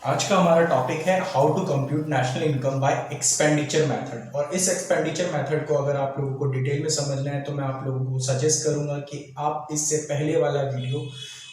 आज का हमारा टॉपिक है how to compute national income by expenditure method. और इस एक्सपेंडिचर मेथड को अगर आप लोगों को डिटेल में समझना है तो मैं आप लोगों को सजेस्ट करूंगा कि आप इससे पहले वाला वीडियो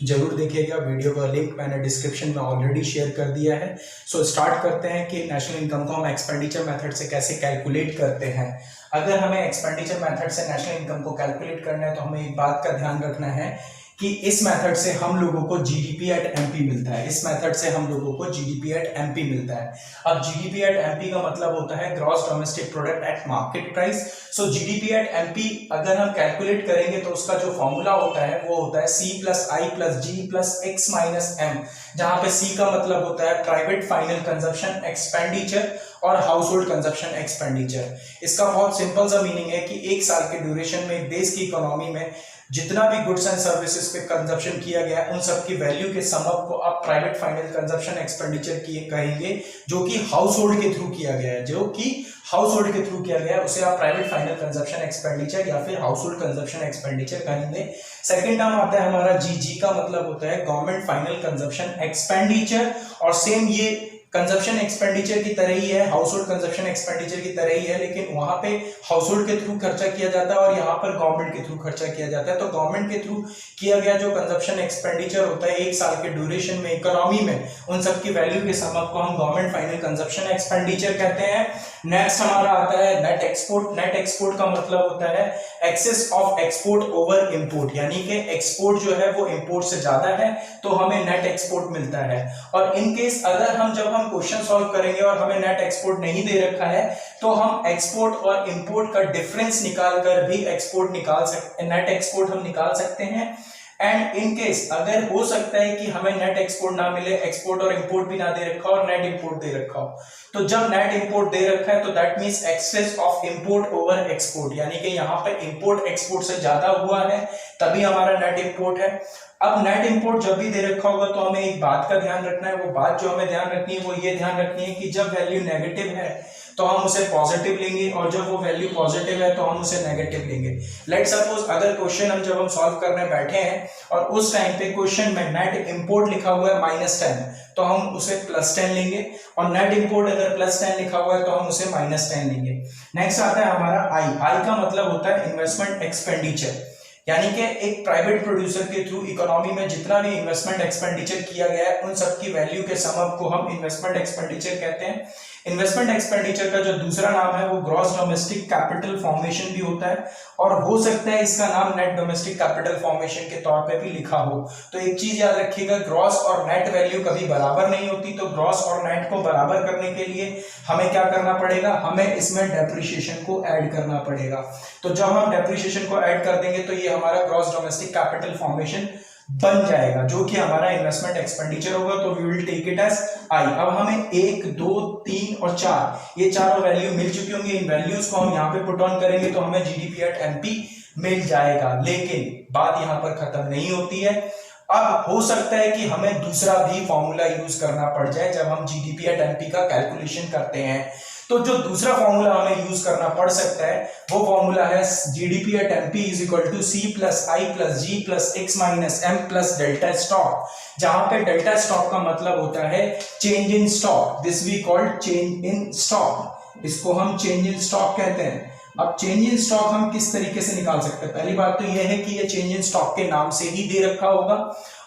जरूर देखिएगा। वीडियो का लिंक मैंने डिस्क्रिप्शन में ऑलरेडी शेयर कर दिया है। सो स्टार्ट करते हैं कि नेशनल इनकम को हम एक्सपेंडिचर मेथड से कैसे कैलकुलेट करते हैं। अगर हमें एक्सपेंडिचर मेथड से नेशनल इनकम को कैलकुलेट करना है तो हमें एक बात का ध्यान रखना है कि इस मेथड से हम लोगों को जीडीपी एट एमपी मिलता है। इस मेथड से हम लोगों को जीडीपी एट एमपी मिलता है। अब जीडीपी एट एमपी का मतलब होता है gross domestic product eight market price. So GDP at MP अगर हम कैलकुलेट करेंगे तो उसका जो फॉर्मूला होता है वो होता है सी plus I plus G plus X minus M, जहां पे सी का मतलब होता है प्राइवेट फाइनल कंजप्शन एक्सपेंडिचर और हाउस होल्ड कंजप्शन एक्सपेंडिचर। इसका बहुत सिंपल सा मीनिंग है कि एक साल के ड्यूरेशन में देश की इकोनॉमी में जितना भी गुड्स एंड सर्विसेज पे कंजप्शन किया गया उन सब की वैल्यू के सम अप को आप प्राइवेट फाइनल कंजप्शन एक्सपेंडिचर कहेंगे, जो कि हाउस होल्ड के थ्रू किया गया है। जो कि हाउस होल्ड के थ्रू किया गया है उसे आप प्राइवेट फाइनल कंजप्शन एक्सपेंडिचर या फिर हाउस होल्ड कंजप्शन एक्सपेंडिचर कहेंगे। सेकंड टर्म आता है हमारा जी का मतलब होता है गवर्नमेंट फाइनल कंजप्शन एक्सपेंडिचर, और सेम ये कंजप्शन एक्सपेंडिचर की तरह ही है, हाउस होल्ड कंजप्शन एक्सपेंडिचर की तरह ही है, लेकिन वहां पे हाउस होल्ड के थ्रू खर्चा किया जाता है और यहाँ पर गवर्नमेंट के थ्रू खर्चा किया जाता है। तो गवर्नमेंट के थ्रू किया गया जो कंजप्शन एक्सपेंडिचर होता है एक साल के ड्यूरेशन में इकोनॉमी में, उन सब की वैल्यू के सम अप को हम गवर्नमेंट फाइनल कंजप्शन एक्सपेंडिचर कहते हैं। नेक्स्ट हमारा आता है नेट एक्सपोर्ट। नेट एक्सपोर्ट का मतलब होता है excess of export over import, यानी कि एक्सपोर्ट जो है वो इंपोर्ट से ज्यादा है तो हमें नेट एक्सपोर्ट मिलता है। और इन केस अगर हम जब हम क्वेश्चन सॉल्व करेंगे और हमें नेट एक्सपोर्ट नहीं दे रखा है तो हम एक्सपोर्ट और इंपोर्ट का डिफरेंस निकाल कर भी नेट एक्सपोर्ट हम निकाल सकते हैं। एंड इन केस अगर हो सकता है कि हमें नेट एक्सपोर्ट ना मिले, एक्सपोर्ट और इंपोर्ट भी ना दे रखा हो और नेट इंपोर्ट दे रखा हो, तो जब नेट इंपोर्ट दे रखा है तो that means excess of import over export, यानी कि यहाँ पे इंपोर्ट एक्सपोर्ट से ज्यादा हुआ है तभी हमारा नेट इंपोर्ट है। अब नेट इंपोर्ट जब भी दे रखा होगा तो हमें एक बात का ध्यान रखना है। वो बात जो हमें ध्यान रखनी है वो ये ध्यान रखनी है कि जब वैल्यू नेगेटिव है तो हम उसे पॉजिटिव लेंगे और जब वो वैल्यू पॉजिटिव है तो हम उसे नेगेटिव लेंगे। लेट सपोज अगर क्वेश्चन जब हम सॉल्व करने बैठे हैं और उस टाइम पे क्वेश्चन में नेट इंपोर्ट लिखा हुआ है -10 तो हम उसे +10 लेंगे, और नेट इंपोर्ट अगर +10 लिखा हुआ है तो हम उसे -10 लेंगे। नेक्स्ट आता है हमारा आई का मतलब होता है इन्वेस्टमेंट एक्सपेंडिचर, यानी कि एक प्राइवेट प्रोड्यूसर के थ्रू इकोनॉमी में जितना भी इन्वेस्टमेंट एक्सपेंडिचर किया गया है उन सब की वैल्यू के सम अप को हम इन्वेस्टमेंट एक्सपेंडिचर कहते हैं। इन्वेस्टमेंट एक्सपेंडिचर का जो दूसरा नाम है वो ग्रॉस डोमेस्टिक कैपिटल फॉर्मेशन भी होता है, और हो सकता है इसका नाम नेट डोमेस्टिक कैपिटल फॉर्मेशन के तौर पे भी लिखा हो। तो एक चीज याद रखिएगा, ग्रॉस और नेट वैल्यू कभी बराबर नहीं होती, तो ग्रॉस और नेट को बराबर करने के लिए हमें क्या करना पड़ेगा, हमें इसमें डेप्रिसिएशन को ऐड करना पड़ेगा। तो जब हम डेप्रिसिएशन को ऐड कर देंगे तो ये हमारा ग्रॉस डोमेस्टिक कैपिटल फॉर्मेशन बन जाएगा, जो कि हमारा इन्वेस्टमेंट एक्सपेंडिचर होगा। तो we will take it as I. अब हमें 1 2 3 और 4 ये चारों वैल्यू मिल चुकी होंगी। इन वैल्यूज को हम यहाँ पे पुट ऑन करेंगे तो हमें जीडीपी एट एमपी मिल जाएगा। लेकिन बात यहाँ पर खत्म नहीं होती है। अब हो सकता है कि हमें दूसरा भी फॉर्मूला यूज करना पड़ जाए जब हम जीडीपी एट एमपी का कैलकुलेशन करते हैं। तो जो दूसरा फॉर्मूला हमें यूज करना पड़ सकता है वो फॉर्मूला है GDP at MP is equal to C plus I plus G plus X minus M plus delta stock, जहां पे डेल्टा स्टॉक का मतलब होता है change in stock. This we called change in stock, इसको हम चेंज इन स्टॉक कहते हैं। अब चेंज इन स्टॉक हम किस तरीके से निकाल सकते हैं? पहली बात तो यह है कि ये चेंज इन स्टॉक के नाम से ही दे रखा होगा,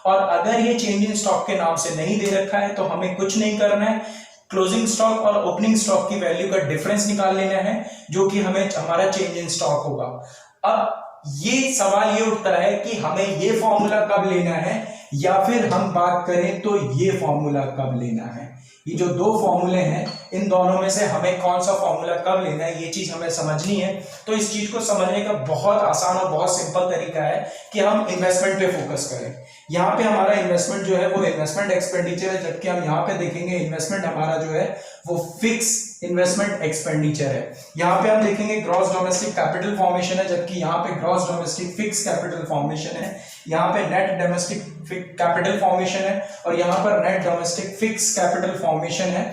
और अगर ये चेंज इन स्टॉक के नाम से नहीं दे रखा है तो हमें कुछ नहीं करना है, क्लोजिंग स्टॉक और ओपनिंग स्टॉक की वैल्यू का डिफरेंस निकाल लेना है, जो कि हमें हमारा चेंज इन स्टॉक होगा। अब ये सवाल ये उठता है कि हमें ये फॉर्मूला कब लेना है, या फिर हम बात करें तो ये फॉर्मूला कब लेना है। ये जो दो फॉर्मूले हैं इन दोनों में से हमें कौन सा फॉर्मूला कब लेना है ये चीज हमें समझनी है। तो इस चीज को समझने का बहुत आसान और बहुत सिंपल तरीका है कि हम इन्वेस्टमेंट पे फोकस करें। यहाँ पे हमारा इन्वेस्टमेंट जो है वो इन्वेस्टमेंट एक्सपेंडिचर है, जबकि हम यहाँ पे देखेंगे इन्वेस्टमेंट हमारा जो है वो फिक्स इन्वेस्टमेंट एक्सपेंडिचर है। यहाँ पे हम देखेंगे ग्रॉस डोमेस्टिक कैपिटल फॉर्मेशन है, जबकि यहाँ पे gross domestic fix capital formation है। यहाँ पे नेट डोमेस्टिक कैपिटल फॉर्मेशन है और यहाँ पर net domestic fix capital formation है,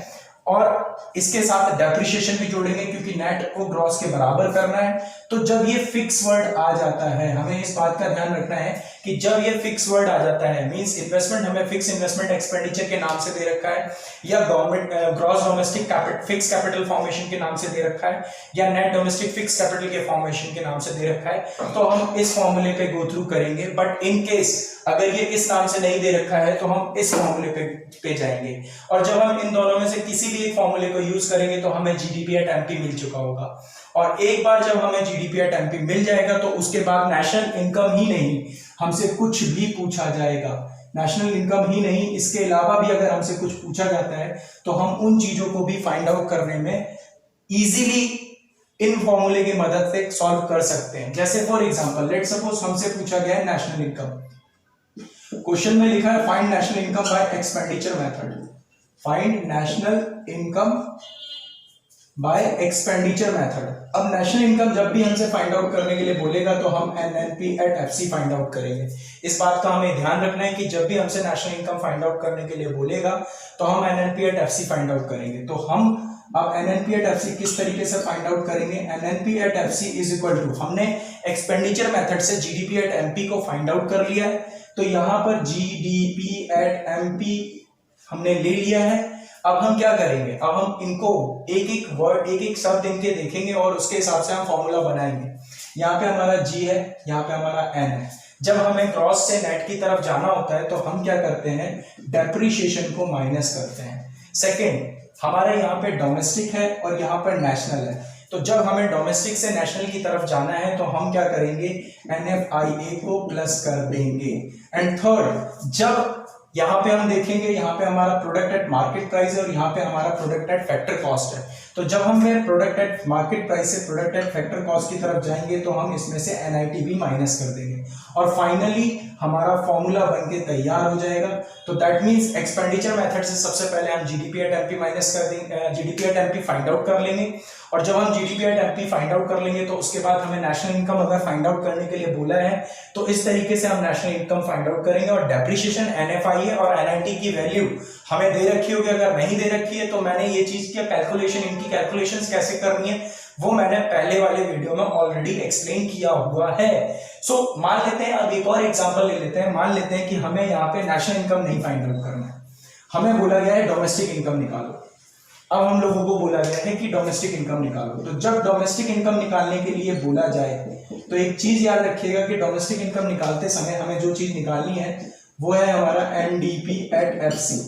और इसके साथ डेप्रिसिएशन भी जोड़ेंगे क्योंकि नेट को ग्रॉस के बराबर करना है। तो जब ये फिक्स वर्ड आ जाता है हमें इस बात का ध्यान रखना है कि जब ये फिक्स वर्ड आ जाता है, मींस इन्वेस्टमेंट हमें फिक्स इन्वेस्टमेंट एक्सपेंडिचर के नाम से दे रखा है, या government gross domestic fix capital formation के नाम से दे रखा है, या नेट डोमेस्टिक फिक्स कैपिटल के फॉर्मेशन के नाम से दे रखा है, तो हम इस फॉर्मूले पे गो थ्रू करेंगे। बट इन केस अगर ये इस नाम से नहीं दे रखा है तो हम इस फॉर्मूले पे जाएंगे, और जब हम इन दोनों में से किसी भी एक फॉर्मूले को यूज करेंगे तो हमें जीडीपी एट एमपी मिल चुका होगा। और एक बार जब हमें जीडीपी एट एमपी मिल जाएगा तो उसके बाद नेशनल इनकम ही नहीं, हमसे कुछ भी पूछा जाएगा, नेशनल इनकम ही नहीं, इसके अलावा भी अगर हमसे कुछ पूछा जाता है तो हम उन चीजों को भी फाइंड आउट करने में इजीली इन फॉर्मूले की मदद से सॉल्व कर सकते हैं। जैसे फॉर एग्जांपल लेट सपोज हमसे पूछा गया है नेशनल इनकम, क्वेश्चन में लिखा है find national income by expenditure method, find national income by expenditure method. अब नेशनल इनकम जब भी हमसे फाइंड आउट करने के लिए बोलेगा तो हम NNP at FC find out करेंगे। इस बात का हमें ध्यान रखना है कि जब भी हमसे नेशनल इनकम फाइंड आउट करने के लिए बोलेगा तो हम NNP at FC find out करेंगे। तो हम अब एनएनपी एट एफसी किस तरीके से फाइंड आउट करेंगे, NNP at FC is equal to, हमने एक्सपेंडिचर मेथड से जीडीपी एट एमपी को फाइंड आउट कर लिया है, तो यहां पर जीडीपी एट एमपी हमने ले लिया है। अब हम क्या करेंगे, अब हम इनको एक एक वर्ड एक एक शब्द इनके देखेंगे और उसके हिसाब से हम फॉर्मूला बनाएंगे। यहाँ पे हमारा जी है, यहाँ पे हमारा एन है। जब हमें क्रॉस से नेट की तरफ जाना होता है तो हम क्या करते हैं, डेप्रिसिएशन को माइनस करते हैं। सेकेंड, हमारे यहाँ पे डोमेस्टिक है और यहाँ पर नेशनल है, तो जब हमें डोमेस्टिक से नेशनल की तरफ जाना है तो हम क्या करेंगे, NFIA को प्लस कर देंगे। एंड थर्ड, जब यहाँ पे हम देखेंगे, यहाँ पे हमारा प्रोडक्ट एट मार्केट प्राइस है और यहाँ पे हमारा प्रोडक्ट एट फैक्टर कॉस्ट है, तो जब हम प्रोडक्ट एट मार्केट प्राइस से प्रोडक्ट एट फैक्टर कॉस्ट की तरफ जाएंगे तो हम इसमें से NIT भी माइनस कर देंगे और फाइनली हमारा फॉर्मूला बनके तैयार हो जाएगा। तो दैट मींस एक्सपेंडिचर मेथड से सबसे पहले हम जीडीपी एट एमपी माइनस कर देंगे, GDP at MP find out कर लेंगे, और जब हम GDP at MP find out कर लेंगे तो उसके बाद हमें नेशनल इनकम अगर फाइंड आउट करने के लिए बोला है तो इस तरीके से हम नेशनल इनकम फाइंड आउट करेंगे। और डेप्रिसिएशन, NFIA और NIT की वैल्यू हमें दे रखी होगी, अगर नहीं दे रखी है तो मैंने ये चीज की कैलकुलेशन, इनकी कैलकुलेशंस कैसे करनी है वो मैंने पहले वाले वीडियो में ऑलरेडी एक्सप्लेन किया हुआ है। सो मान लेते हैं, अब एक और एग्जांपल ले लेते हैं, मान लेते हैं कि हमें यहाँ पे नेशनल इनकम नहीं फाइंड आउट करना है, हमें बोला गया है डोमेस्टिक इनकम निकालो। अब हम लोगों को बोला गया है कि डोमेस्टिक इनकम निकालो, तो जब डोमेस्टिक इनकम निकालने के लिए बोला जाए तो एक चीज याद रखिएगा कि डोमेस्टिक इनकम निकालते समय हमें जो चीज निकालनी है वो है हमारा NDP at FC,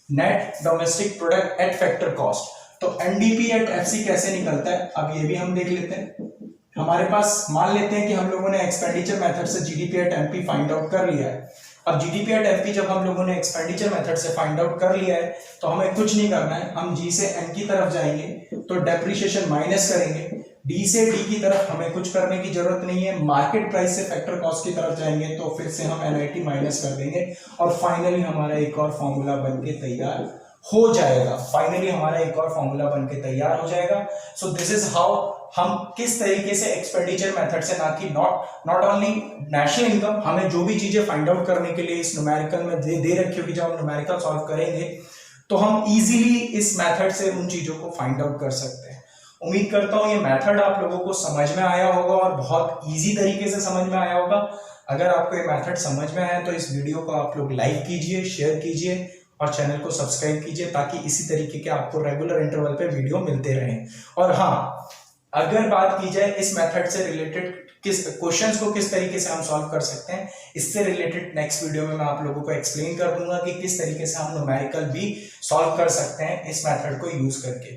net domestic product at factor cost. तो NDP एट FC कैसे निकलता है, अब ये भी हम देख लेते हैं। हमारे पास मान लेते हैं कि हम लोगों ने एक्सपेंडिचर मेथड से GDP at MP find out कर लिया है। अब जीडीपी एट एमपी जब हम लोगों ने एक्सपेंडिचर मेथड से फाइंड आउट कर लिया है तो हमें कुछ नहीं करना है, हम जी से एन की तरफ जाएंगे तो डेप्रिसिएशन माइनस करेंगे, डी से डी की तरफ हमें कुछ करने की जरूरत नहीं है, मार्केट प्राइस से फैक्टर कॉस्ट की तरफ जाएंगे तो फिर से हम NIT माइनस कर देंगे और फाइनली हमारा एक और फॉर्मूला बनके तैयार हो जाएगा, फाइनली हमारा एक और फॉर्मूला बनके तैयार हो जाएगा। सो दिस इज हाउ हम किस तरीके से एक्सपेंडिचर मेथड से, ना कि नॉट ओनली नेशनल इनकम, हमें जो भी चीजें फाइंड आउट करने के लिए इस न्यूमेरिकल में दे रखी होगी, जब हम न्यूमेरिकल सॉल्व करेंगे तो हम इजीली इस मेथड से उन चीजों को फाइंड आउट कर सकते हैं। उम्मीद करता हूं ये मेथड आप लोगों को समझ में आया होगा और बहुत इजी तरीके से समझ में आया होगा। अगर आपको ये मेथड समझ में आया तो इस वीडियो को आप लोग लाइक कीजिए, शेयर कीजिए और चैनल को सब्सक्राइब कीजिए ताकि इसी तरीके के आपको रेगुलर इंटरवल पे वीडियो मिलते रहें। और हाँ, अगर बात की जाए इस मेथड से रिलेटेड किस क्वेश्चंस को किस तरीके से हम सॉल्व कर सकते हैं, इससे रिलेटेड नेक्स्ट वीडियो में मैं आप लोगों को एक्सप्लेन कर दूंगा कि किस तरीके से हम न्यूमेरिकल भी सॉल्व कर सकते हैं इस मेथड को यूज करके।